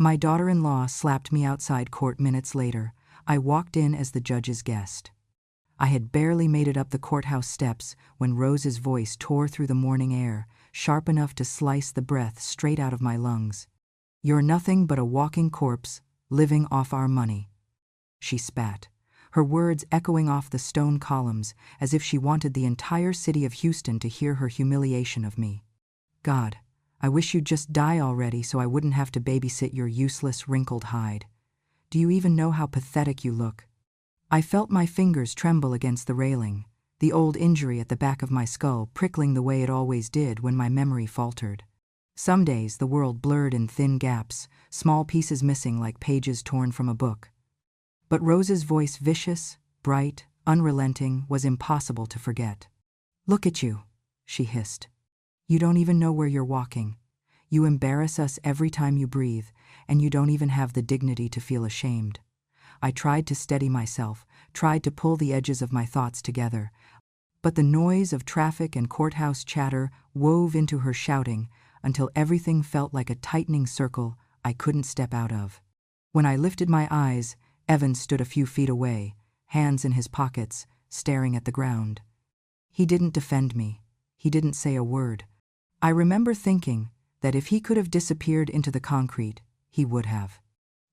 My daughter-in-law slapped me outside court minutes later. I walked in as the judge's guest. I had barely made it up the courthouse steps when Rose's voice tore through the morning air, sharp enough to slice the breath straight out of my lungs. "You're nothing but a walking corpse, living off our money." She spat, her words echoing off the stone columns as if she wanted the entire city of Houston to hear her humiliation of me. "God, I wish you'd just die already so I wouldn't have to babysit your useless, wrinkled hide. Do you even know how pathetic you look?" I felt my fingers tremble against the railing, the old injury at the back of my skull prickling the way it always did when my memory faltered. Some days the world blurred in thin gaps, small pieces missing like pages torn from a book. But Rose's voice, vicious, bright, unrelenting, was impossible to forget. "Look at you," she hissed. "You don't even know where you're walking. You embarrass us every time you breathe, and you don't even have the dignity to feel ashamed." I tried to steady myself, tried to pull the edges of my thoughts together, but the noise of traffic and courthouse chatter wove into her shouting until everything felt like a tightening circle I couldn't step out of. When I lifted my eyes, Evan stood a few feet away, hands in his pockets, staring at the ground. He didn't defend me. He didn't say a word. I remember thinking that if he could have disappeared into the concrete, he would have.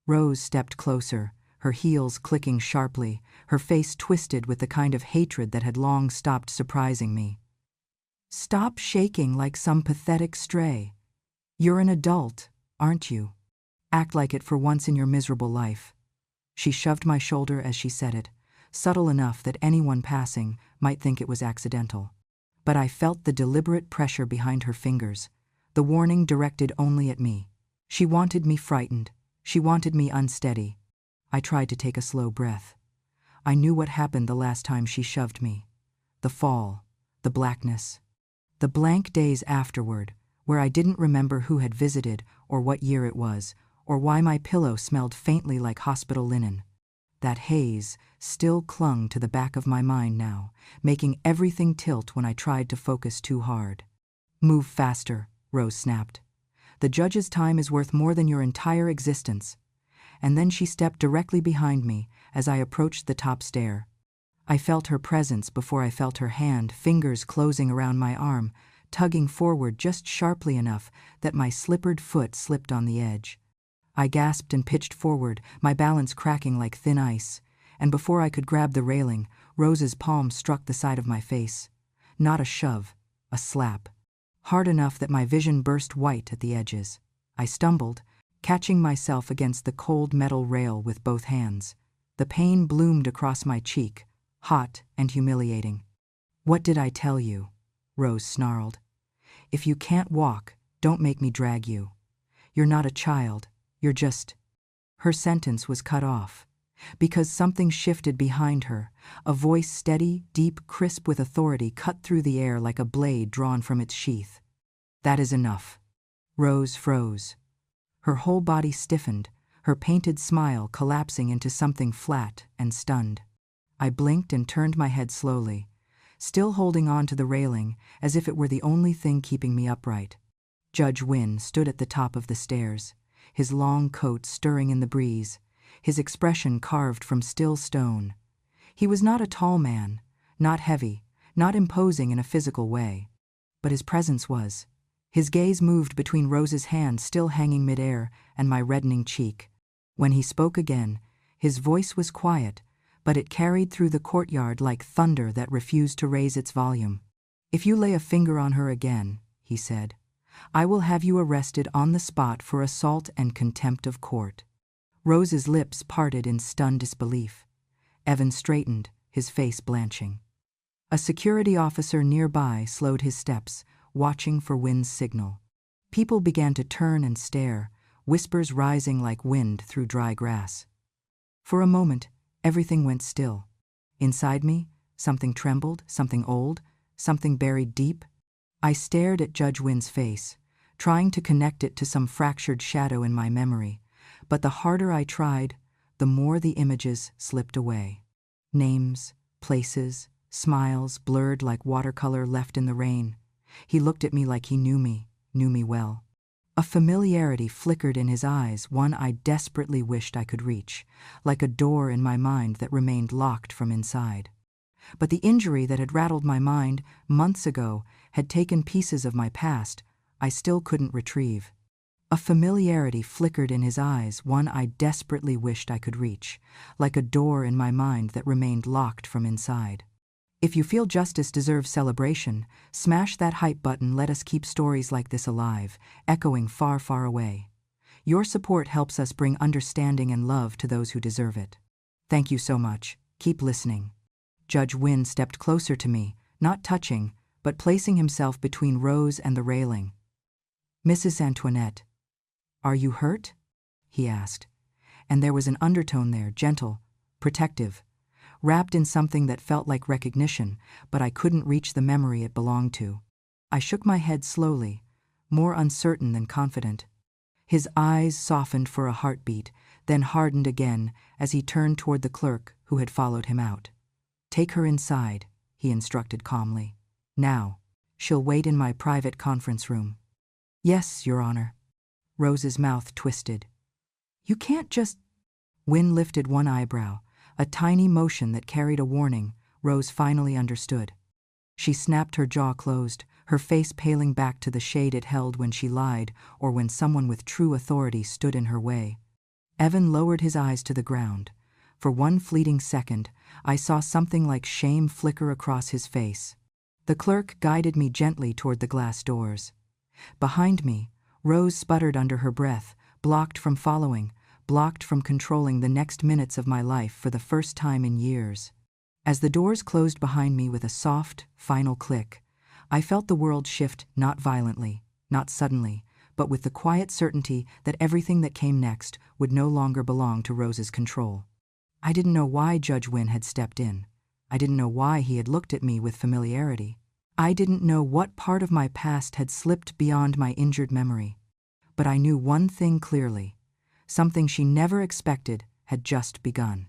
Rose stepped closer, her heels clicking sharply, her face twisted with the kind of hatred that had long stopped surprising me. "Stop shaking like some pathetic stray. You're an adult, aren't you? Act like it for once in your miserable life." She shoved my shoulder as she said it, subtle enough that anyone passing might think it was accidental. But I felt the deliberate pressure behind her fingers, the warning directed only at me. She wanted me frightened. She wanted me unsteady. I tried to take a slow breath. I knew what happened the last time she shoved me. The fall, the blackness, the blank days afterward, where I didn't remember who had visited or what year it was, or why my pillow smelled faintly like hospital linen. That haze still clung to the back of my mind now, making everything tilt when I tried to focus too hard. "Move faster," Rose snapped. "The judge's time is worth more than your entire existence." And then she stepped directly behind me as I approached the top stair. I felt her presence before I felt her hand, fingers closing around my arm, tugging forward just sharply enough that my slippered foot slipped on the edge. I gasped and pitched forward, my balance cracking like thin ice, and before I could grab the railing, Rose's palm struck the side of my face. Not a shove, a slap. Hard enough that my vision burst white at the edges. I stumbled, catching myself against the cold metal rail with both hands. The pain bloomed across my cheek, hot and humiliating. "What did I tell you?" Rose snarled. "If you can't walk, don't make me drag you. You're not a child, you're just—" Her sentence was cut off, because something shifted behind her. A voice, steady, deep, crisp with authority, cut through the air like a blade drawn from its sheath. "That is enough." Rose froze. Her whole body stiffened, her painted smile collapsing into something flat and stunned. I blinked and turned my head slowly, still holding on to the railing as if it were the only thing keeping me upright. Judge Wynn stood at the top of the stairs, his long coat stirring in the breeze, his expression carved from still stone. He was not a tall man, not heavy, not imposing in a physical way, but his presence was. His gaze moved between Rose's hand still hanging midair and my reddening cheek. When he spoke again, his voice was quiet, but it carried through the courtyard like thunder that refused to raise its volume. "If you lay a finger on her again," he said, "I will have you arrested on the spot for assault and contempt of court." Rose's lips parted in stunned disbelief. Evan straightened, his face blanching. A security officer nearby slowed his steps, watching for Wynn's signal. People began to turn and stare, whispers rising like wind through dry grass. For a moment, everything went still. Inside me, something trembled, something old, something buried deep. I stared at Judge Wynn's face, trying to connect it to some fractured shadow in my memory, but the harder I tried, the more the images slipped away. Names, places, smiles blurred like watercolor left in the rain. He looked at me like he knew me well. A familiarity flickered in his eyes, one I desperately wished I could reach, like a door in my mind that remained locked from inside. But the injury that had rattled my mind months ago had taken pieces of my past I still couldn't retrieve. A familiarity flickered in his eyes, one I desperately wished I could reach, like a door in my mind that remained locked from inside. If you feel justice deserves celebration, smash that hype button. Let us keep stories like this alive, echoing far, far away. Your support helps us bring understanding and love to those who deserve it. Thank you so much. Keep listening. Judge Wynn stepped closer to me, not touching, but placing himself between Rose and the railing. Mrs. Antoinette, are you hurt? He asked. And there was an undertone there, gentle, protective, wrapped in something that felt like recognition, but I couldn't reach the memory it belonged to. I shook my head slowly, more uncertain than confident. His eyes softened for a heartbeat, then hardened again as he turned toward the clerk who had followed him out. Take her inside, he instructed calmly. Now, she'll wait in my private conference room. Yes, Your Honor. Rose's mouth twisted. You can't just... Wynn lifted one eyebrow, a tiny motion that carried a warning. Rose finally understood. She snapped her jaw closed, her face paling back to the shade it held when she lied or when someone with true authority stood in her way. Evan lowered his eyes to the ground. For one fleeting second, I saw something like shame flicker across his face. The clerk guided me gently toward the glass doors. Behind me, Rose sputtered under her breath, blocked from following, blocked from controlling the next minutes of my life for the first time in years. As the doors closed behind me with a soft, final click, I felt the world shift, not violently, not suddenly, but with the quiet certainty that everything that came next would no longer belong to Rose's control. I didn't know why Judge Wynn had stepped in. I didn't know why he had looked at me with familiarity. I didn't know what part of my past had slipped beyond my injured memory. But I knew one thing clearly. Something she never expected had just begun.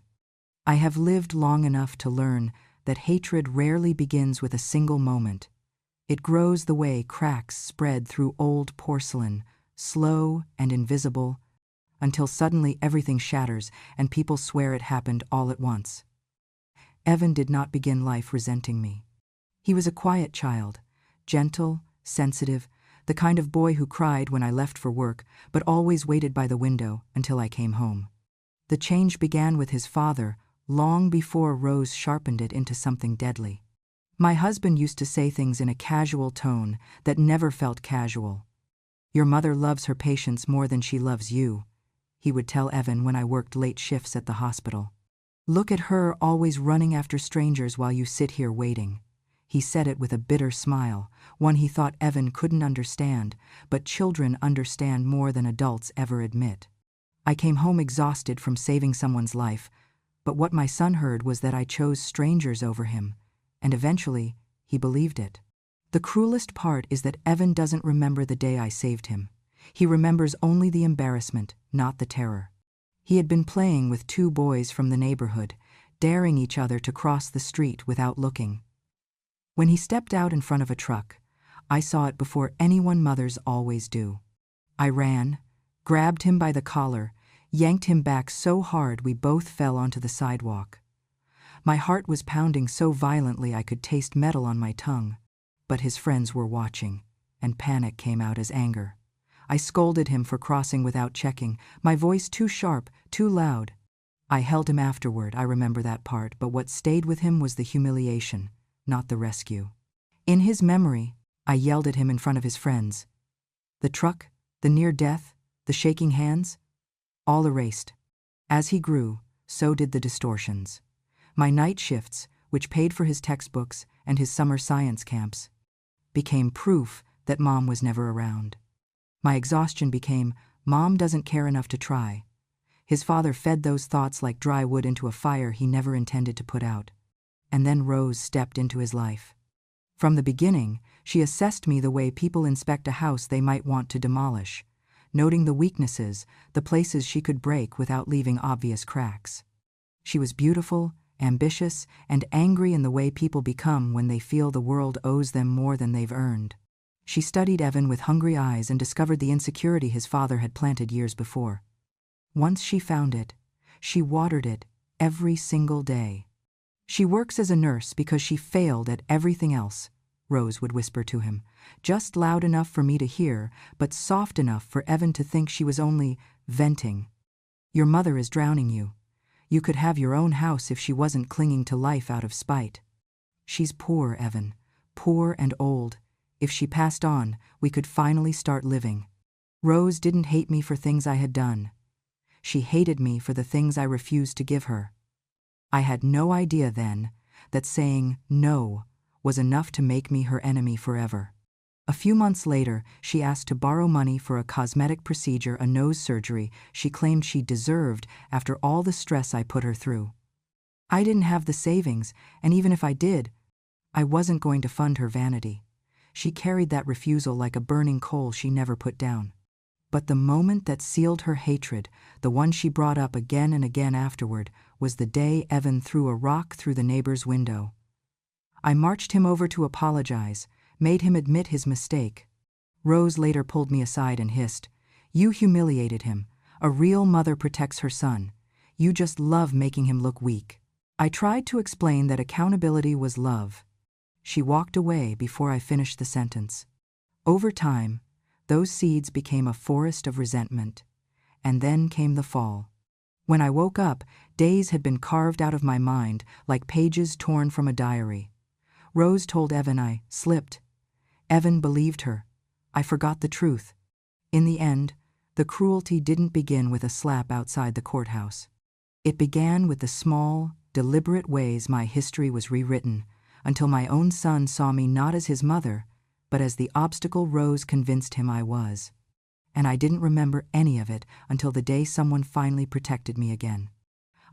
I have lived long enough to learn that hatred rarely begins with a single moment. It grows the way cracks spread through old porcelain, slow and invisible, until suddenly everything shatters and people swear it happened all at once. Evan did not begin life resenting me. He was a quiet child, gentle, sensitive, the kind of boy who cried when I left for work, but always waited by the window until I came home. The change began with his father, long before Rose sharpened it into something deadly. My husband used to say things in a casual tone that never felt casual. Your mother loves her patients more than she loves you, he would tell Evan when I worked late shifts at the hospital. Look at her always running after strangers while you sit here waiting. He said it with a bitter smile, one he thought Evan couldn't understand, but children understand more than adults ever admit. I came home exhausted from saving someone's life, but what my son heard was that I chose strangers over him, and eventually, he believed it. The cruelest part is that Evan doesn't remember the day I saved him. He remembers only the embarrassment, not the terror. He had been playing with two boys from the neighborhood, daring each other to cross the street without looking. When he stepped out in front of a truck, I saw it before anyone mothers always do. I ran, grabbed him by the collar, yanked him back so hard we both fell onto the sidewalk. My heart was pounding so violently I could taste metal on my tongue, but his friends were watching, and panic came out as anger. I scolded him for crossing without checking, my voice too sharp, too loud. I held him afterward, I remember that part, but what stayed with him was the humiliation, not the rescue. In his memory, I yelled at him in front of his friends. The truck, the near death, the shaking hands, all erased. As he grew, so did the distortions. My night shifts, which paid for his textbooks and his summer science camps, became proof that Mom was never around. My exhaustion became, Mom doesn't care enough to try. His father fed those thoughts like dry wood into a fire he never intended to put out. And then Rose stepped into his life. From the beginning, she assessed me the way people inspect a house they might want to demolish, noting the weaknesses, the places she could break without leaving obvious cracks. She was beautiful, ambitious, and angry in the way people become when they feel the world owes them more than they've earned. She studied Evan with hungry eyes and discovered the insecurity his father had planted years before. Once she found it, she watered it every single day. "She works as a nurse because she failed at everything else," Rose would whisper to him, just loud enough for me to hear, but soft enough for Evan to think she was only venting. "Your mother is drowning you. You could have your own house if she wasn't clinging to life out of spite." "She's poor, Evan, poor and old. If she passed on, we could finally start living." Rose didn't hate me for things I had done. She hated me for the things I refused to give her. I had no idea then that saying no was enough to make me her enemy forever. A few months later, she asked to borrow money for a cosmetic procedure, a nose surgery she claimed she deserved after all the stress I put her through. I didn't have the savings, and even if I did, I wasn't going to fund her vanity. She carried that refusal like a burning coal she never put down. But the moment that sealed her hatred, the one she brought up again and again afterward, was the day Evan threw a rock through the neighbor's window. I marched him over to apologize, made him admit his mistake. Rose later pulled me aside and hissed, "You humiliated him. A real mother protects her son. You just love making him look weak." I tried to explain that accountability was love. She walked away before I finished the sentence. Over time, those seeds became a forest of resentment. And then came the fall. When I woke up, days had been carved out of my mind like pages torn from a diary. Rose told Evan I slipped. Evan believed her. I forgot the truth. In the end, the cruelty didn't begin with a slap outside the courthouse. It began with the small, deliberate ways my history was rewritten, until my own son saw me not as his mother, but as the obstacle Rose convinced him I was. And I didn't remember any of it until the day someone finally protected me again.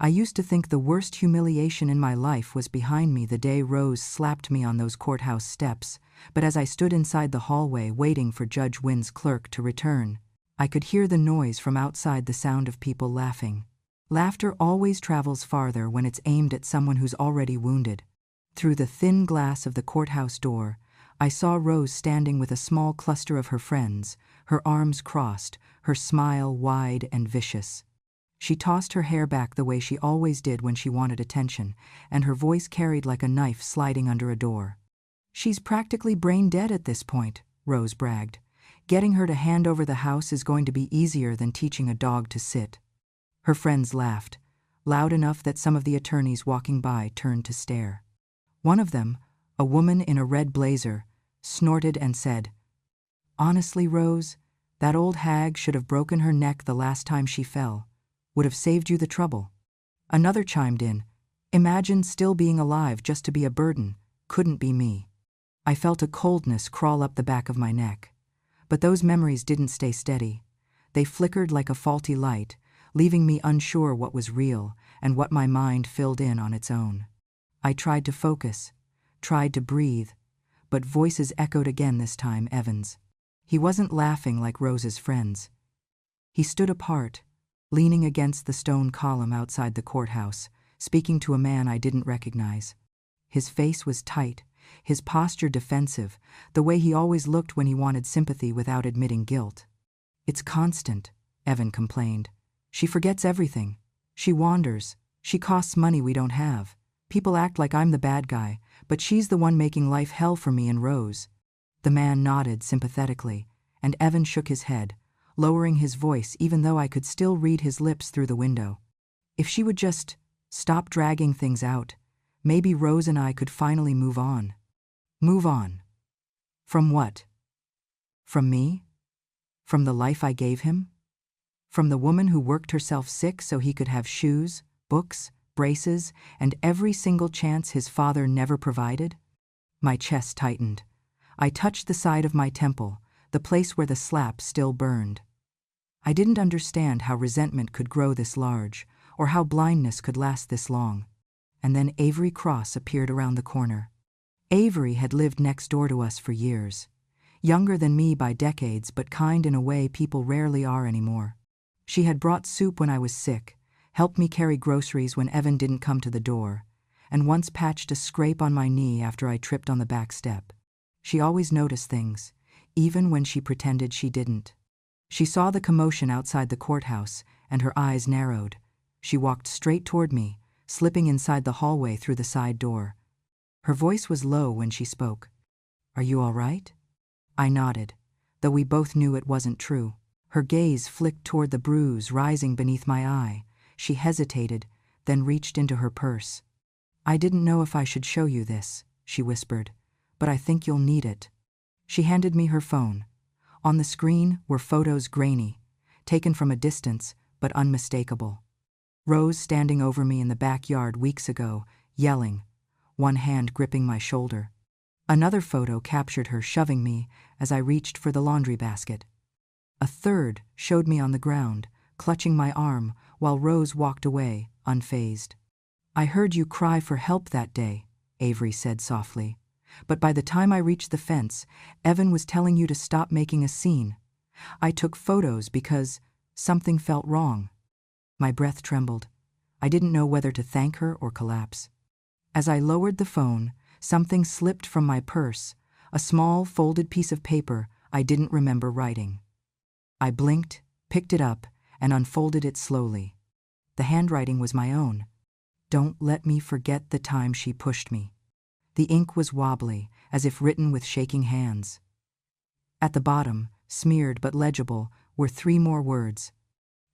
I used to think the worst humiliation in my life was behind me the day Rose slapped me on those courthouse steps, but as I stood inside the hallway waiting for Judge Wynn's clerk to return, I could hear the noise from outside, the sound of people laughing. Laughter always travels farther when it's aimed at someone who's already wounded. Through the thin glass of the courthouse door, I saw Rose standing with a small cluster of her friends, her arms crossed, her smile wide and vicious. She tossed her hair back the way she always did when she wanted attention, and her voice carried like a knife sliding under a door. "She's practically brain dead at this point," Rose bragged. "Getting her to hand over the house is going to be easier than teaching a dog to sit." Her friends laughed, loud enough that some of the attorneys walking by turned to stare. One of them, a woman in a red blazer, snorted and said, "Honestly, Rose, that old hag should have broken her neck the last time she fell. Would have saved you the trouble." Another chimed in, "Imagine still being alive just to be a burden. Couldn't be me." I felt a coldness crawl up the back of my neck. But those memories didn't stay steady. They flickered like a faulty light, leaving me unsure what was real and what my mind filled in on its own. I tried to focus, tried to breathe, but voices echoed again, this time Evan's. He wasn't laughing like Rose's friends. He stood apart, leaning against the stone column outside the courthouse, speaking to a man I didn't recognize. His face was tight, his posture defensive, the way he always looked when he wanted sympathy without admitting guilt. "It's constant," Evan complained. "She forgets everything. She wanders. She costs money we don't have. People act like I'm the bad guy, but she's the one making life hell for me and Rose." The man nodded sympathetically, and Evan shook his head, lowering his voice even though I could still read his lips through the window. "If she would just stop dragging things out, maybe Rose and I could finally move on." Move on. From what? From me? From the life I gave him? From the woman who worked herself sick so he could have shoes, books, braces, and every single chance his father never provided? My chest tightened. I touched the side of my temple, the place where the slap still burned. I didn't understand how resentment could grow this large, or how blindness could last this long. And then Avery Cross appeared around the corner. Avery had lived next door to us for years. Younger than me by decades, but kind in a way people rarely are anymore. She had brought soup when I was sick, helped me carry groceries when Evan didn't come to the door, and once patched a scrape on my knee after I tripped on the back step. She always noticed things, even when she pretended she didn't. She saw the commotion outside the courthouse, and her eyes narrowed. She walked straight toward me, slipping inside the hallway through the side door. Her voice was low when she spoke. "Are you all right?" I nodded, though we both knew it wasn't true. Her gaze flicked toward the bruise rising beneath my eye. She hesitated, then reached into her purse. "I didn't know if I should show you this," she whispered, "but I think you'll need it." She handed me her phone. On the screen were photos grainy, taken from a distance, but unmistakable. Rose standing over me in the backyard weeks ago, yelling, one hand gripping my shoulder. Another photo captured her shoving me as I reached for the laundry basket. A third showed me on the ground, clutching my arm, while Rose walked away, unfazed. "I heard you cry for help that day," Avery said softly. "But by the time I reached the fence, Evan was telling you to stop making a scene. I took photos because something felt wrong." My breath trembled. I didn't know whether to thank her or collapse. As I lowered the phone, something slipped from my purse, a small, folded piece of paper I didn't remember writing. I blinked, picked it up, and unfolded it slowly. The handwriting was my own. "Don't let me forget the time she pushed me." The ink was wobbly, as if written with shaking hands. At the bottom, smeared but legible, were 3 more words.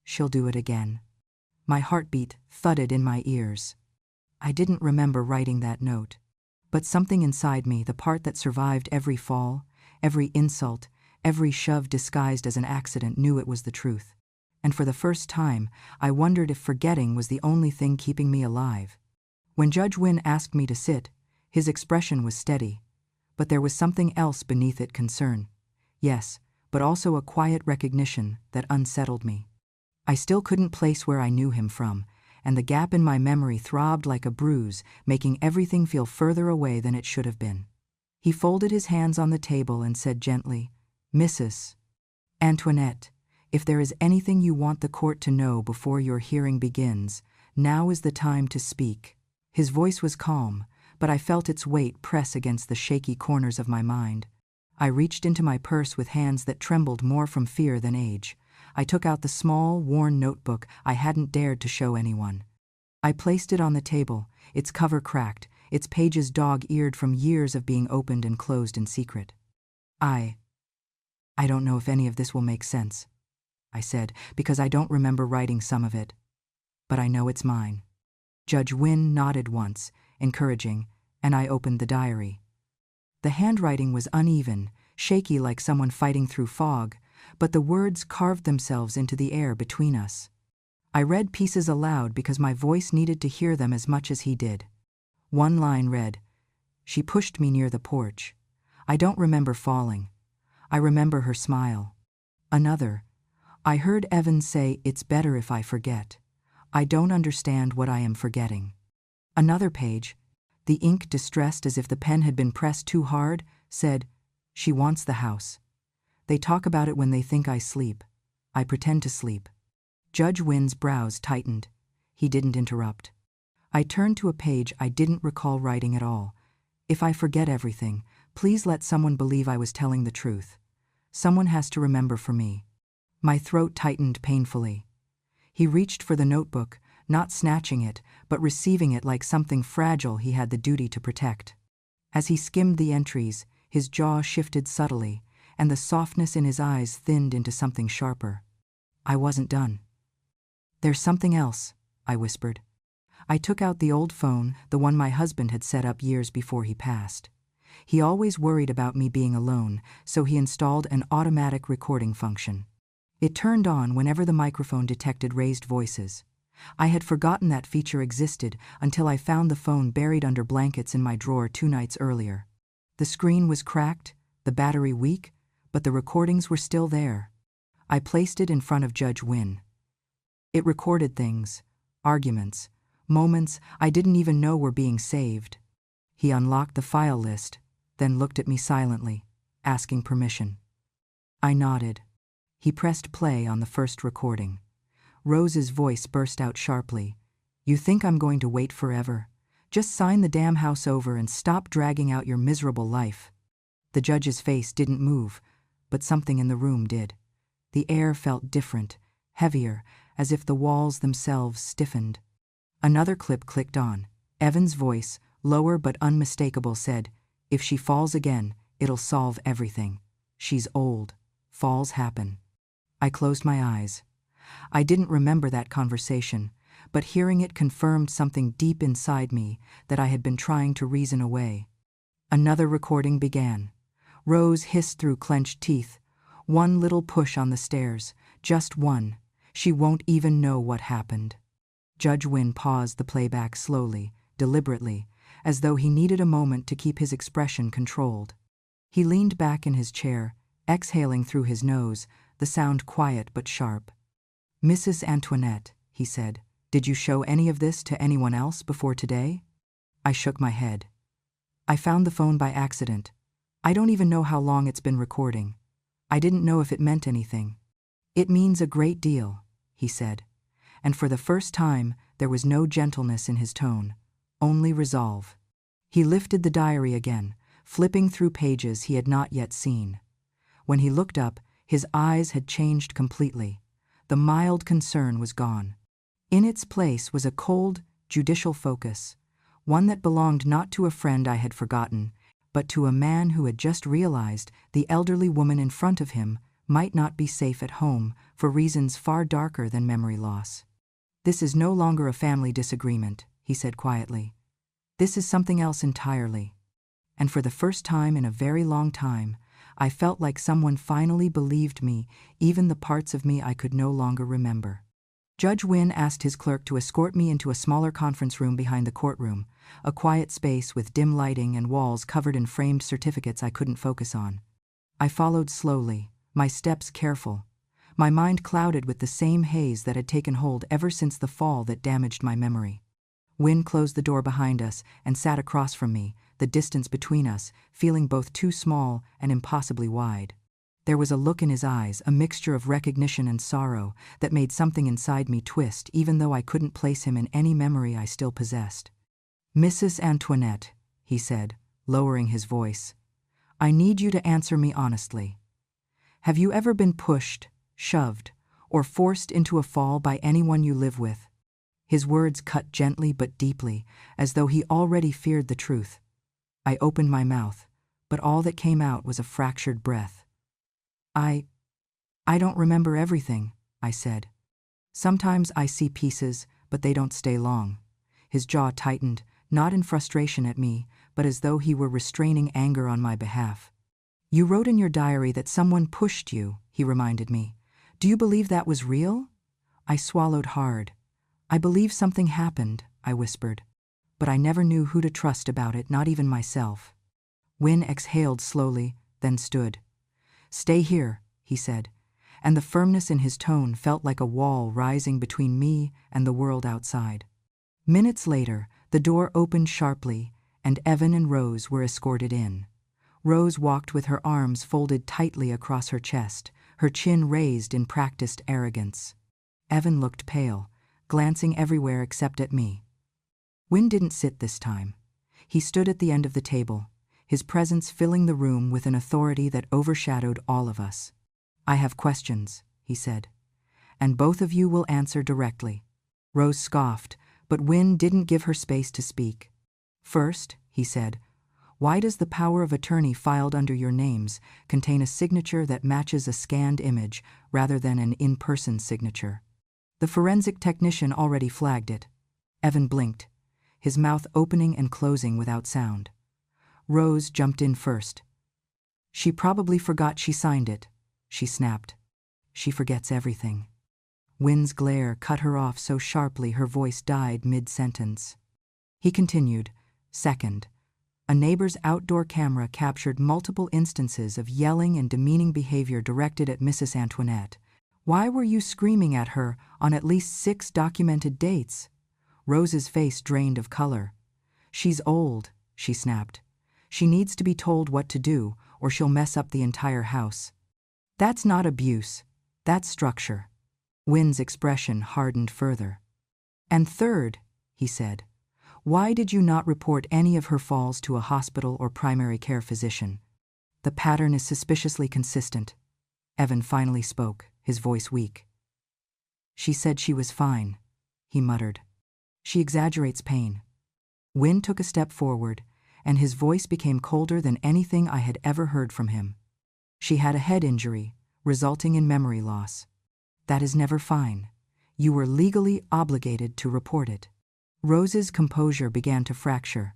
"She'll do it again." My heartbeat thudded in my ears. I didn't remember writing that note. But something inside me, the part that survived every fall, every insult, every shove disguised as an accident, knew it was the truth. And for the first time, I wondered if forgetting was the only thing keeping me alive. When Judge Wynn asked me to sit, his expression was steady. But there was something else beneath it, concern. Yes, but also a quiet recognition that unsettled me. I still couldn't place where I knew him from, and the gap in my memory throbbed like a bruise, making everything feel further away than it should have been. He folded his hands on the table and said gently, "Mrs. Antoinette, if there is anything you want the court to know before your hearing begins, now is the time to speak." His voice was calm, but I felt its weight press against the shaky corners of my mind. I reached into my purse with hands that trembled more from fear than age. I took out the small, worn notebook I hadn't dared to show anyone. I placed it on the table, its cover cracked, its pages dog-eared from years of being opened and closed in secret. I don't know if any of this will make sense," I said, "because I don't remember writing some of it. But I know it's mine." Judge Wynn nodded once, encouraging, and I opened the diary. The handwriting was uneven, shaky like someone fighting through fog, but the words carved themselves into the air between us. I read pieces aloud because my voice needed to hear them as much as he did. One line read, "She pushed me near the porch. I don't remember falling. I remember her smile." Another, "I heard Evan say it's better if I forget. I don't understand what I am forgetting." Another page, the ink distressed as if the pen had been pressed too hard, said, "She wants the house. They talk about it when they think I sleep. I pretend to sleep." Judge Wynn's brows tightened. He didn't interrupt. I turned to a page I didn't recall writing at all. "If I forget everything, please let someone believe I was telling the truth. Someone has to remember for me." My throat tightened painfully. He reached for the notebook, not snatching it, but receiving it like something fragile he had the duty to protect. As he skimmed the entries, his jaw shifted subtly, and the softness in his eyes thinned into something sharper. I wasn't done. "There's something else," I whispered. I took out the old phone, the one my husband had set up years before he passed. He always worried about me being alone, so he installed an automatic recording function. It turned on whenever the microphone detected raised voices. I had forgotten that feature existed until I found the phone buried under blankets in my drawer 2 nights earlier. The screen was cracked, the battery weak, but the recordings were still there. I placed it in front of Judge Wynn. It recorded things, arguments, moments I didn't even know were being saved. He unlocked the file list, then looked at me silently, asking permission. I nodded. He pressed play on the first recording. Rose's voice burst out sharply. "You think I'm going to wait forever? Just sign the damn house over and stop dragging out your miserable life." The judge's face didn't move, but something in the room did. The air felt different, heavier, as if the walls themselves stiffened. Another clip clicked on. Evan's voice, lower but unmistakable, said, "If she falls again, it'll solve everything. She's old. Falls happen." I closed my eyes. I didn't remember that conversation, but hearing it confirmed something deep inside me that I had been trying to reason away. Another recording began. Rose hissed through clenched teeth. "One little push on the stairs. Just one. She won't even know what happened." Judge Wynn paused the playback slowly, deliberately, as though he needed a moment to keep his expression controlled. He leaned back in his chair, exhaling through his nose, the sound quiet but sharp. "Mrs. Antoinette," he said, "did you show any of this to anyone else before today?" I shook my head. "I found the phone by accident. I don't even know how long it's been recording. I didn't know if it meant anything." "It means a great deal," he said, and for the first time there was no gentleness in his tone, only resolve. He lifted the diary again, flipping through pages he had not yet seen. When he looked up, his eyes had changed completely. The mild concern was gone. In its place was a cold, judicial focus, one that belonged not to a friend I had forgotten, but to a man who had just realized the elderly woman in front of him might not be safe at home for reasons far darker than memory loss. "This is no longer a family disagreement," he said quietly. "This is something else entirely." And for the first time in a very long time, I felt like someone finally believed me, even the parts of me I could no longer remember. Judge Wynn asked his clerk to escort me into a smaller conference room behind the courtroom, a quiet space with dim lighting and walls covered in framed certificates I couldn't focus on. I followed slowly, my steps careful, my mind clouded with the same haze that had taken hold ever since the fall that damaged my memory. Wynn closed the door behind us and sat across from me, the distance between us feeling both too small and impossibly wide. There was a look in his eyes, a mixture of recognition and sorrow, that made something inside me twist even though I couldn't place him in any memory I still possessed. "Mrs. Antoinette," he said, lowering his voice, "I need you to answer me honestly. Have you ever been pushed, shoved, or forced into a fall by anyone you live with?" His words cut gently but deeply, as though he already feared the truth. I opened my mouth, but all that came out was a fractured breath. I don't remember everything," I said. "Sometimes I see pieces, but they don't stay long." His jaw tightened, not in frustration at me, but as though he were restraining anger on my behalf. "You wrote in your diary that someone pushed you," he reminded me. "Do you believe that was real?" I swallowed hard. "I believe something happened," I whispered. But I never knew who to trust about it, not even myself. Wynn exhaled slowly, then stood. "Stay here," he said, and the firmness in his tone felt like a wall rising between me and the world outside. Minutes later, the door opened sharply, and Evan and Rose were escorted in. Rose walked with her arms folded tightly across her chest, her chin raised in practiced arrogance. Evan looked pale, glancing everywhere except at me. Wynn didn't sit this time. He stood at the end of the table, his presence filling the room with an authority that overshadowed all of us. "I have questions," he said, "and both of you will answer directly." Rose scoffed, but Wynn didn't give her space to speak. "First," he said, "why does the power of attorney filed under your names contain a signature that matches a scanned image rather than an in-person signature?" The forensic technician already flagged it. Evan blinked, his mouth opening and closing without sound. Rose jumped in first. "She probably forgot she signed it," she snapped. "She forgets everything." Wynn's glare cut her off so sharply her voice died mid-sentence. He continued, "Second, a neighbor's outdoor camera captured multiple instances of yelling and demeaning behavior directed at Mrs. Antoinette. Why were you screaming at her on at least 6 documented dates?" Rose's face drained of color. "She's old," she snapped. "She needs to be told what to do, or she'll mess up the entire house." "That's not abuse. That's structure." Wynn's expression hardened further. "And third," he said, "why did you not report any of her falls to a hospital or primary care physician?" "The pattern is suspiciously consistent," Evan finally spoke, his voice weak. She said she was fine, he muttered. She exaggerates pain. Wynne took a step forward, and his voice became colder than anything I had ever heard from him. She had a head injury, resulting in memory loss. That is never fine. You were legally obligated to report it. Rose's composure began to fracture.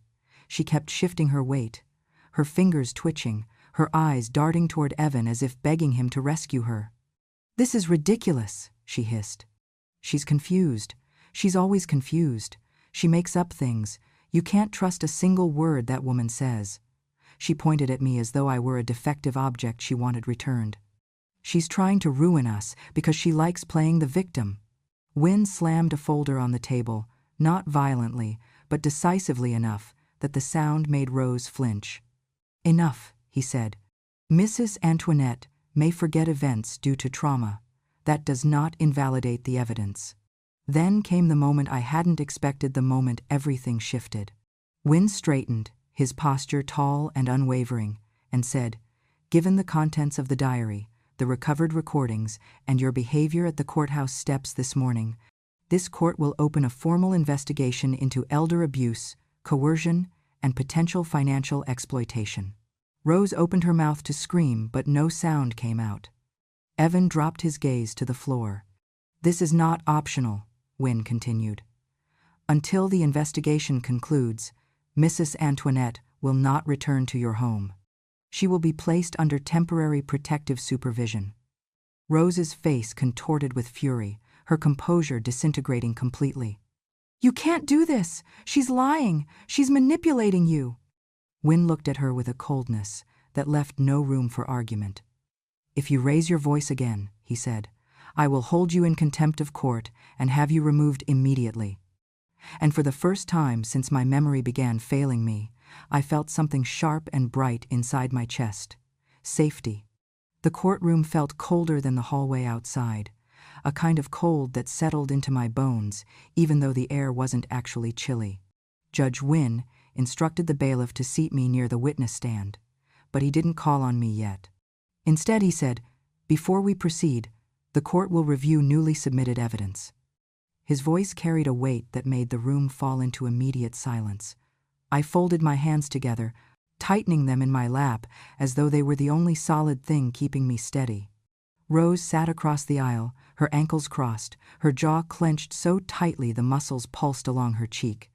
She kept shifting her weight, her fingers twitching, her eyes darting toward Evan as if begging him to rescue her. "This is ridiculous," she hissed. "She's confused. She's always confused. She makes up things. You can't trust a single word that woman says." She pointed at me as though I were a defective object she wanted returned. "She's trying to ruin us because she likes playing the victim." Wynne slammed a folder on the table, not violently, but decisively enough that the sound made Rose flinch. "Enough," he said. "Mrs. Antoinette may forget events due to trauma. That does not invalidate the evidence." Then came the moment I hadn't expected, the moment everything shifted. Wynne straightened, his posture tall and unwavering, and said, "Given the contents of the diary, the recovered recordings, and your behavior at the courthouse steps this morning, this court will open a formal investigation into elder abuse, coercion, and potential financial exploitation." Rose opened her mouth to scream, but no sound came out. Evan dropped his gaze to the floor. "This is not optional," Wynne continued. "Until the investigation concludes, Mrs. Antoinette will not return to your home. She will be placed under temporary protective supervision." Rose's face contorted with fury, her composure disintegrating completely. "You can't do this! She's lying! She's manipulating you!" Wynne looked at her with a coldness that left no room for argument. "If you raise your voice again," he said, "I will hold you in contempt of court and have you removed immediately." And for the first time since my memory began failing me, I felt something sharp and bright inside my chest. Safety. The courtroom felt colder than the hallway outside, a kind of cold that settled into my bones, even though the air wasn't actually chilly. Judge Wynne instructed the bailiff to seat me near the witness stand, but he didn't call on me yet. Instead, he said, "Before we proceed, the court will review newly submitted evidence." His voice carried a weight that made the room fall into immediate silence. I folded my hands together, tightening them in my lap as though they were the only solid thing keeping me steady. Rose sat across the aisle, her ankles crossed, her jaw clenched so tightly the muscles pulsed along her cheek.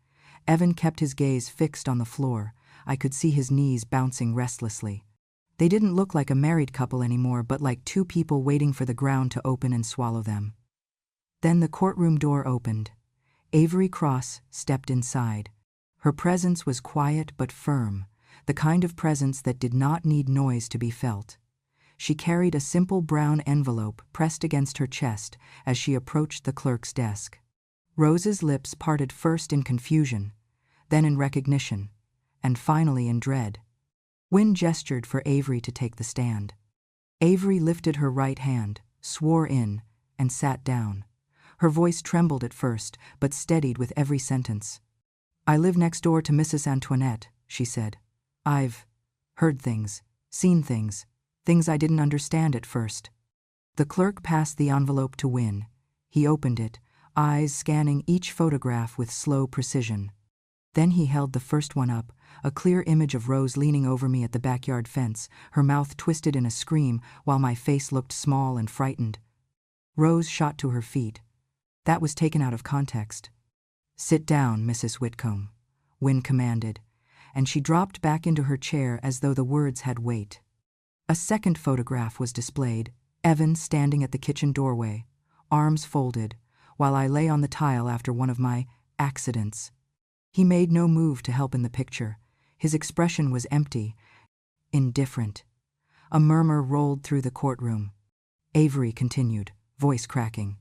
Evan kept his gaze fixed on the floor. I could see his knees bouncing restlessly. They didn't look like a married couple anymore, but like two people waiting for the ground to open and swallow them. Then the courtroom door opened. Avery Cross stepped inside. Her presence was quiet but firm, the kind of presence that did not need noise to be felt. She carried a simple brown envelope pressed against her chest as she approached the clerk's desk. Rose's lips parted first in confusion, then in recognition, and finally in dread. Wynne gestured for Avery to take the stand. Avery lifted her right hand, swore in, and sat down. Her voice trembled at first, but steadied with every sentence. "I live next door to Mrs. Antoinette," she said. "I've heard things, seen things, things I didn't understand at first." The clerk passed the envelope to Wynne. He opened it, eyes scanning each photograph with slow precision. Then he held the first one up, a clear image of Rose leaning over me at the backyard fence, her mouth twisted in a scream while my face looked small and frightened. Rose shot to her feet. That was taken out of context. "Sit down, Mrs. Whitcomb," Wynne commanded, and she dropped back into her chair as though the words had weight. A second photograph was displayed, Evan standing at the kitchen doorway, arms folded, while I lay on the tile after one of my accidents. He made no move to help in the picture. His expression was empty, indifferent. A murmur rolled through the courtroom. Avery continued, voice cracking.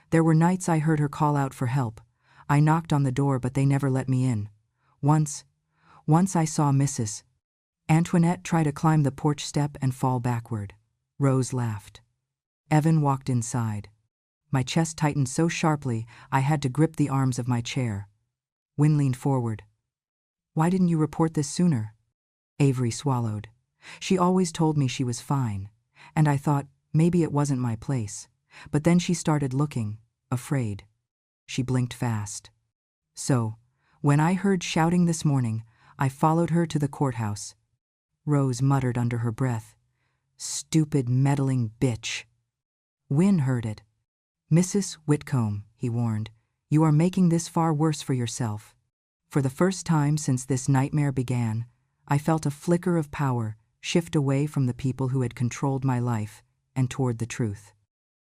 "There were nights I heard her call out for help. I knocked on the door, but they never let me in. Once I saw Mrs. Antoinette try to climb the porch step and fall backward." Rose laughed. Evan walked inside. My chest tightened so sharply I had to grip the arms of my chair. Wynne leaned forward. "Why didn't you report this sooner?" Avery swallowed. "She always told me she was fine, and I thought Maybe it wasn't my place. But then she started looking, afraid. She blinked fast. So, when I heard shouting this morning, I followed her to the courthouse. Rose muttered under her breath, "Stupid, meddling bitch." Wynne heard it. "Mrs. Whitcomb," he warned, "you are making this far worse for yourself." For the first time since this nightmare began, I felt a flicker of power shift away from the people who had controlled my life and toward the truth.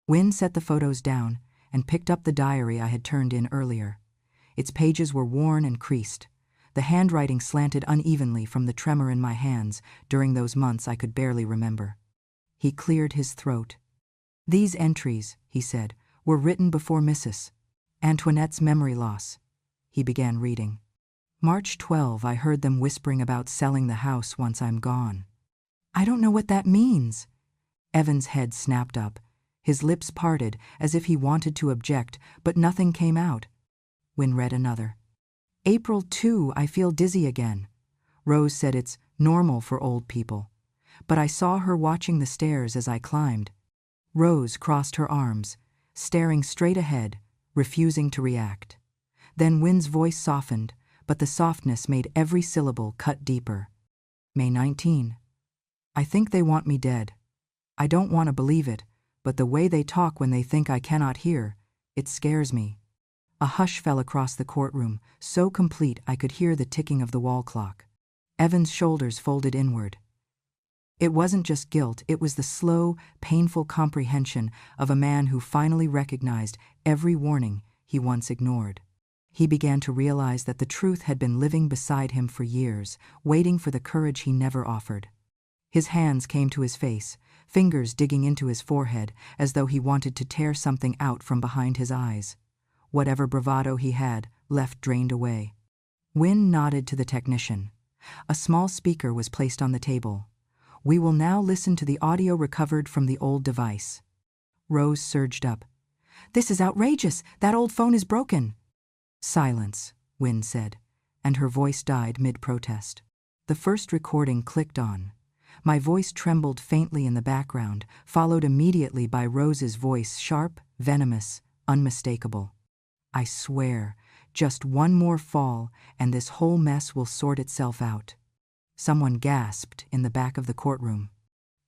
Wynne set the photos down and picked up the diary I had turned in earlier. Its pages were worn and creased. The handwriting slanted unevenly from the tremor in my hands during those months I could barely remember. He cleared his throat. "These entries," he said, "were written before Mrs. Antoinette's memory loss." He began reading. "March 12, I heard them whispering about selling the house once I'm gone." "I don't know what that means." Evan's head snapped up. His lips parted as if he wanted to object, but nothing came out. Wynne read another. "April 2, I feel dizzy again. Rose said it's normal for old people. But I saw her watching the stairs as I climbed." Rose crossed her arms, staring straight ahead, refusing to react. Then Wynne's voice softened, but the softness made every syllable cut deeper. "May 19. I think they want me dead. I don't want to believe it, but the way they talk when they think I cannot hear, it scares me." A hush fell across the courtroom, so complete I could hear the ticking of the wall clock. Evan's shoulders folded inward. It wasn't just guilt, it was the slow, painful comprehension of a man who finally recognized every warning he once ignored. He began to realize that the truth had been living beside him for years, waiting for the courage he never offered. His hands came to his face, fingers digging into his forehead as though he wanted to tear something out from behind his eyes. Whatever bravado he had, left drained away. Wynne nodded to the technician. A small speaker was placed on the table. "We will now listen to the audio recovered from the old device." Rose surged up. "This is outrageous! That old phone is broken!" "Silence," Wynne said, and her voice died mid-protest. The first recording clicked on. My voice trembled faintly in the background, followed immediately by Rose's voice, sharp, venomous, unmistakable. "I swear, just one more fall, and this whole mess will sort itself out." Someone gasped in the back of the courtroom.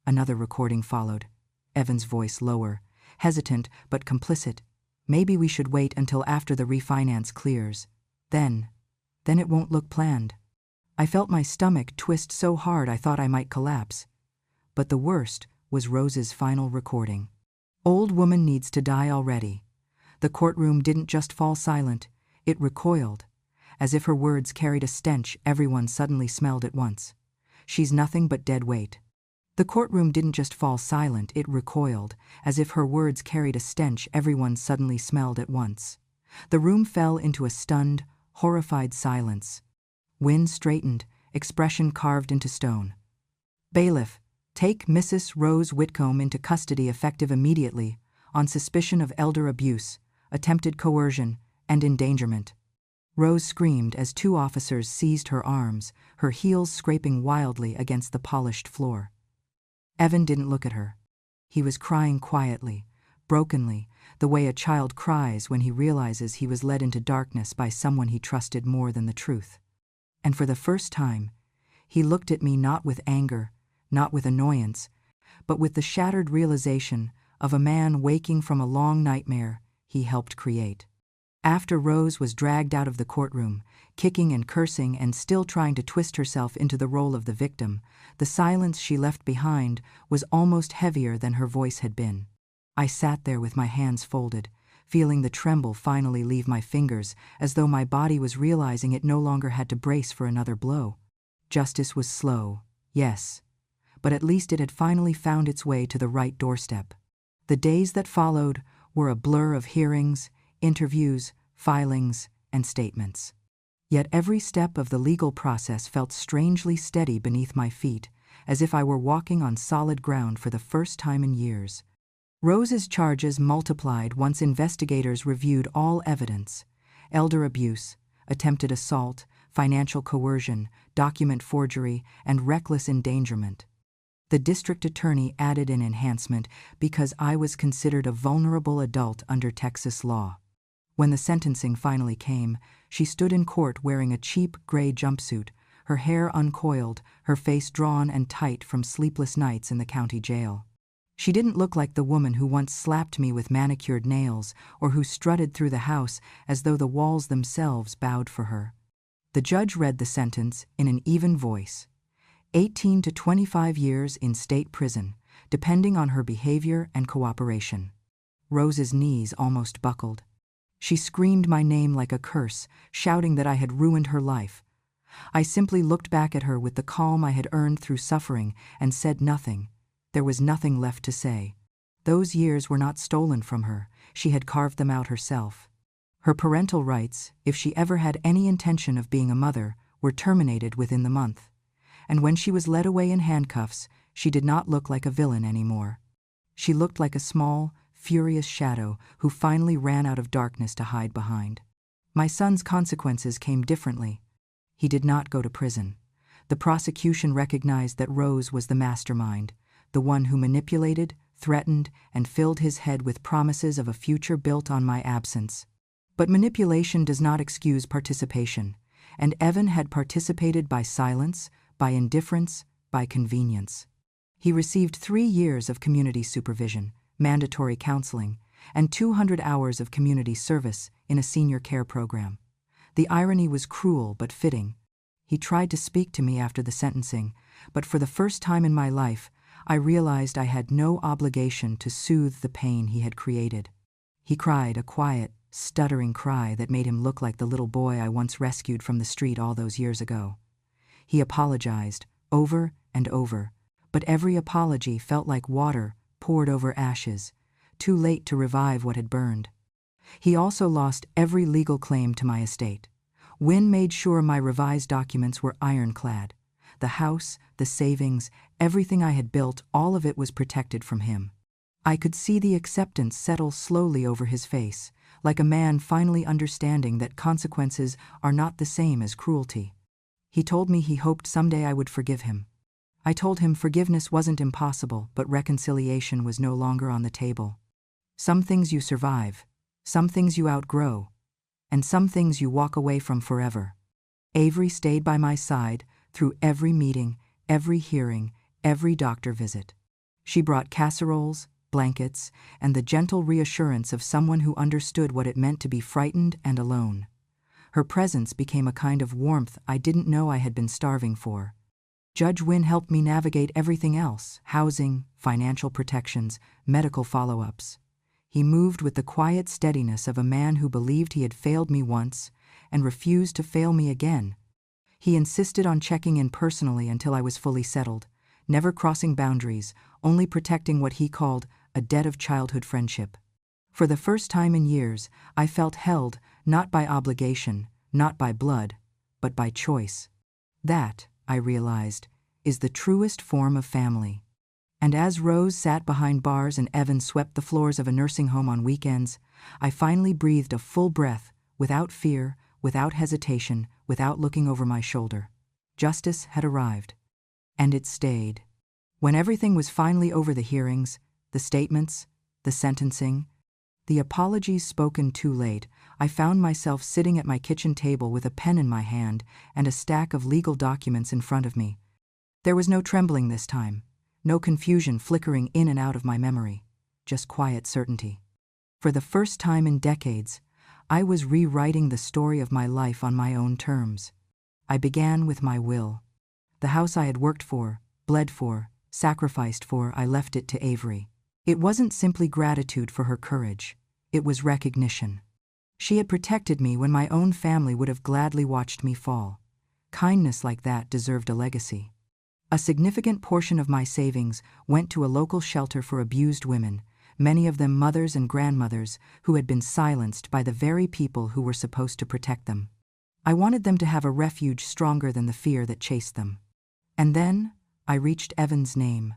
Another recording followed, Evan's voice lower, hesitant but complicit. "Maybe we should wait until after the refinance clears. Then it won't look planned." I felt my stomach twist so hard I thought I might collapse. But the worst was Rose's final recording. "Old woman needs to die already." The courtroom didn't just fall silent, it recoiled. As if her words carried a stench everyone suddenly smelled at once. "She's nothing but dead weight." The courtroom didn't just fall silent, it recoiled. As if her words carried a stench everyone suddenly smelled at once. The room fell into a stunned, horrified silence. Wynne straightened, expression carved into stone. "Bailiff, take Mrs. Rose Whitcomb into custody effective immediately, on suspicion of elder abuse, attempted coercion, and endangerment." Rose screamed as two officers seized her arms, her heels scraping wildly against the polished floor. Evan didn't look at her. He was crying quietly, brokenly, the way a child cries when he realizes he was led into darkness by someone he trusted more than the truth. And for the first time, he looked at me not with anger, not with annoyance, but with the shattered realization of a man waking from a long nightmare he helped create. After Rose was dragged out of the courtroom, kicking and cursing and still trying to twist herself into the role of the victim, the silence she left behind was almost heavier than her voice had been. I sat there with my hands folded, feeling the tremble finally leave my fingers, as though my body was realizing it no longer had to brace for another blow. Justice was slow, yes, but at least it had finally found its way to the right doorstep. The days that followed were a blur of hearings, interviews, filings, and statements. Yet every step of the legal process felt strangely steady beneath my feet, as if I were walking on solid ground for the first time in years. Rose's charges multiplied once investigators reviewed all evidence: elder abuse, attempted assault, financial coercion, document forgery, and reckless endangerment. The district attorney added an enhancement because I was considered a vulnerable adult under Texas law. When the sentencing finally came, she stood in court wearing a cheap gray jumpsuit, her hair uncoiled, her face drawn and tight from sleepless nights in the county jail. She didn't look like the woman who once slapped me with manicured nails or who strutted through the house as though the walls themselves bowed for her. The judge read the sentence in an even voice: 18 to 25 years in state prison, depending on her behavior and cooperation. Rose's knees almost buckled. She screamed my name like a curse, shouting that I had ruined her life. I simply looked back at her with the calm I had earned through suffering and said nothing. There was nothing left to say. Those years were not stolen from her. She had carved them out herself. Her parental rights, if she ever had any intention of being a mother, were terminated within the month. And when she was led away in handcuffs, she did not look like a villain anymore. She looked like a small, furious shadow who finally ran out of darkness to hide behind. My son's consequences came differently. He did not go to prison. The prosecution recognized that Rose was the mastermind, the one who manipulated, threatened, and filled his head with promises of a future built on my absence. But manipulation does not excuse participation, and Evan had participated by silence, by indifference, by convenience. He received 3 years of community supervision, mandatory counseling, and 200 hours of community service in a senior care program. The irony was cruel but fitting. He tried to speak to me after the sentencing, but for the first time in my life, I realized I had no obligation to soothe the pain he had created. He cried a quiet, stuttering cry that made him look like the little boy I once rescued from the street all those years ago. He apologized, over and over, but every apology felt like water poured over ashes, too late to revive what had burned. He also lost every legal claim to my estate. Wynne made sure my revised documents were ironclad. The house, the savings, everything I had built, all of it was protected from him. I could see the acceptance settle slowly over his face, like a man finally understanding that consequences are not the same as cruelty. He told me he hoped someday I would forgive him. I told him forgiveness wasn't impossible, but reconciliation was no longer on the table. Some things you survive, some things you outgrow, and some things you walk away from forever. Avery stayed by my side through every meeting, every hearing, every doctor visit. She brought casseroles, blankets, and the gentle reassurance of someone who understood what it meant to be frightened and alone. Her presence became a kind of warmth I didn't know I had been starving for. Judge Wynne helped me navigate everything else: housing, financial protections, medical follow-ups. He moved with the quiet steadiness of a man who believed he had failed me once and refused to fail me again. He insisted on checking in personally until I was fully settled, never crossing boundaries, only protecting what he called a debt of childhood friendship. For the first time in years, I felt held, not by obligation, not by blood, but by choice. That, I realized, is the truest form of family. And as Rose sat behind bars and Evan swept the floors of a nursing home on weekends, I finally breathed a full breath, without fear, without hesitation, without looking over my shoulder. Justice had arrived. And it stayed. When everything was finally over, the hearings, the statements, the sentencing, the apologies spoken too late, I found myself sitting at my kitchen table with a pen in my hand and a stack of legal documents in front of me. There was no trembling this time, no confusion flickering in and out of my memory, just quiet certainty. For the first time in decades, I was rewriting the story of my life on my own terms. I began with my will. The house I had worked for, bled for, sacrificed for, I left it to Avery. It wasn't simply gratitude for her courage. It was recognition. She had protected me when my own family would have gladly watched me fall. Kindness like that deserved a legacy. A significant portion of my savings went to a local shelter for abused women, many of them mothers and grandmothers who had been silenced by the very people who were supposed to protect them. I wanted them to have a refuge stronger than the fear that chased them. And then I reached Evan's name.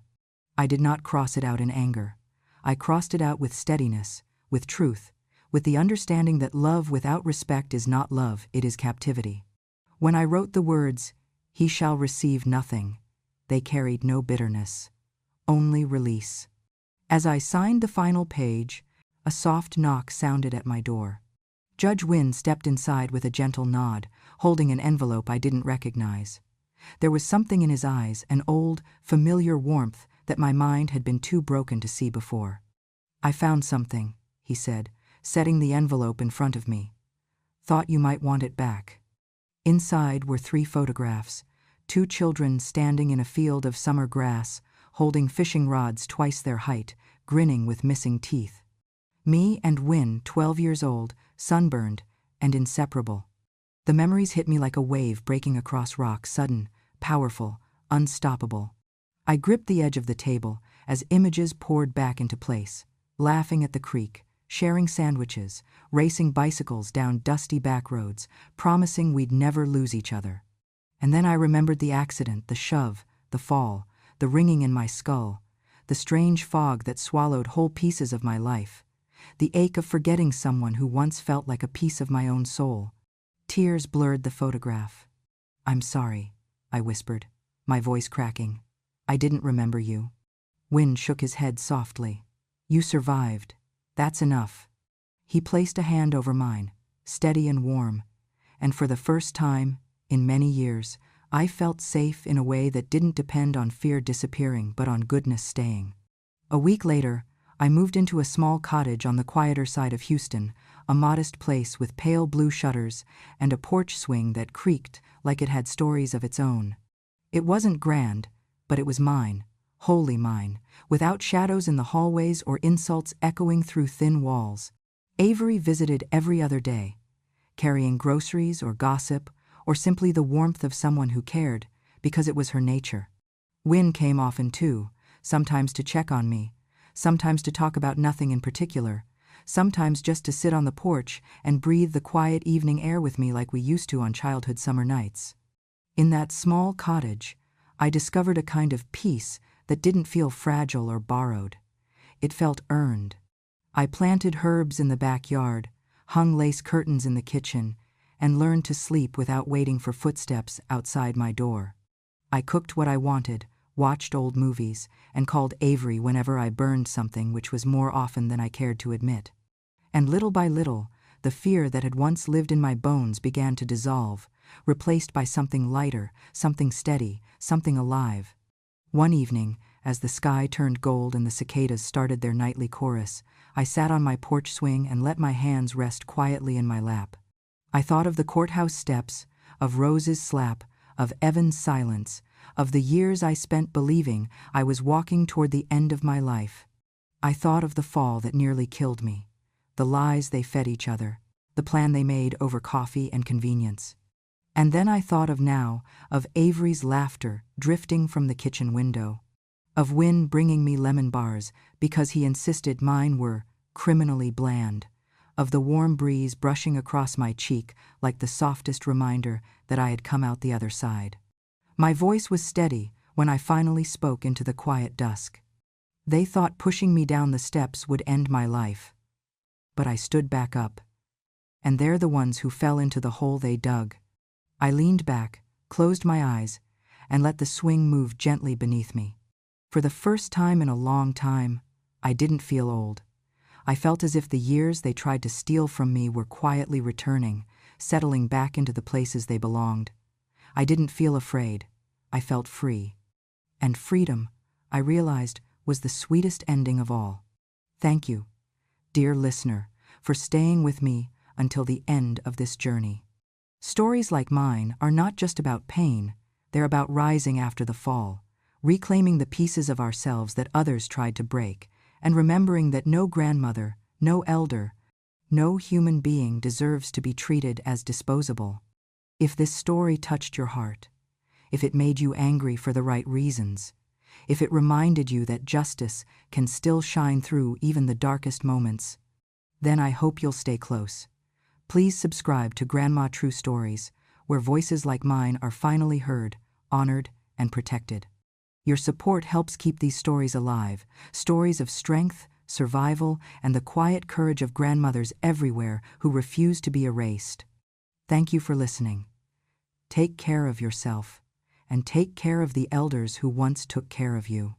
I did not cross it out in anger. I crossed it out with steadiness, with truth, with the understanding that love without respect is not love, it is captivity. When I wrote the words, "He shall receive nothing," they carried no bitterness, only release. As I signed the final page, a soft knock sounded at my door. Judge Wynne stepped inside with a gentle nod, holding an envelope I didn't recognize. There was something in his eyes, an old, familiar warmth that my mind had been too broken to see before. "I found something," he said, setting the envelope in front of me. "Thought you might want it back." Inside were 3 photographs, 2 children standing in a field of summer grass, holding fishing rods twice their height, grinning with missing teeth. Me and Wynne, 12 years old, sunburned, and inseparable. The memories hit me like a wave breaking across rock, sudden, powerful, unstoppable. I gripped the edge of the table as images poured back into place, laughing at the creek, sharing sandwiches, racing bicycles down dusty back roads, promising we'd never lose each other. And then I remembered the accident, the shove, the fall, the ringing in my skull, the strange fog that swallowed whole pieces of my life, the ache of forgetting someone who once felt like a piece of my own soul. Tears blurred the photograph. "I'm sorry," I whispered, my voice cracking. "I didn't remember you." Wynne shook his head softly. "You survived. That's enough." He placed a hand over mine, steady and warm, and for the first time, in many years, I felt safe in a way that didn't depend on fear disappearing but on goodness staying. A week later, I moved into a small cottage on the quieter side of Houston, a modest place with pale blue shutters and a porch swing that creaked like it had stories of its own. It wasn't grand, but it was mine, wholly mine, without shadows in the hallways or insults echoing through thin walls. Avery visited every other day, carrying groceries or gossip, or simply the warmth of someone who cared, because it was her nature. Wynne came often too, sometimes to check on me, sometimes to talk about nothing in particular, sometimes just to sit on the porch and breathe the quiet evening air with me like we used to on childhood summer nights. In that small cottage, I discovered a kind of peace that didn't feel fragile or borrowed. It felt earned. I planted herbs in the backyard, hung lace curtains in the kitchen, and learned to sleep without waiting for footsteps outside my door. I cooked what I wanted, watched old movies, and called Avery whenever I burned something, which was more often than I cared to admit. And little by little, the fear that had once lived in my bones began to dissolve, replaced by something lighter, something steady, something alive. One evening, as the sky turned gold and the cicadas started their nightly chorus, I sat on my porch swing and let my hands rest quietly in my lap. I thought of the courthouse steps, of Rose's slap, of Evan's silence, of the years I spent believing I was walking toward the end of my life. I thought of the fall that nearly killed me, the lies they fed each other, the plan they made over coffee and convenience. And then I thought of now, of Avery's laughter drifting from the kitchen window, of Wynne bringing me lemon bars because he insisted mine were criminally bland, of the warm breeze brushing across my cheek like the softest reminder that I had come out the other side. My voice was steady when I finally spoke into the quiet dusk. They thought pushing me down the steps would end my life. But I stood back up, and they're the ones who fell into the hole they dug. I leaned back, closed my eyes, and let the swing move gently beneath me. For the first time in a long time, I didn't feel old. I felt as if the years they tried to steal from me were quietly returning, settling back into the places they belonged. I didn't feel afraid. I felt free. And freedom, I realized, was the sweetest ending of all. Thank you, dear listener, for staying with me until the end of this journey. Stories like mine are not just about pain, they're about rising after the fall, reclaiming the pieces of ourselves that others tried to break, and remembering that no grandmother, no elder, no human being deserves to be treated as disposable. If this story touched your heart, if it made you angry for the right reasons, if it reminded you that justice can still shine through even the darkest moments, then I hope you'll stay close. Please subscribe to Grandma True Stories, where voices like mine are finally heard, honored, and protected. Your support helps keep these stories alive, stories of strength, survival, and the quiet courage of grandmothers everywhere who refuse to be erased. Thank you for listening. Take care of yourself, and take care of the elders who once took care of you.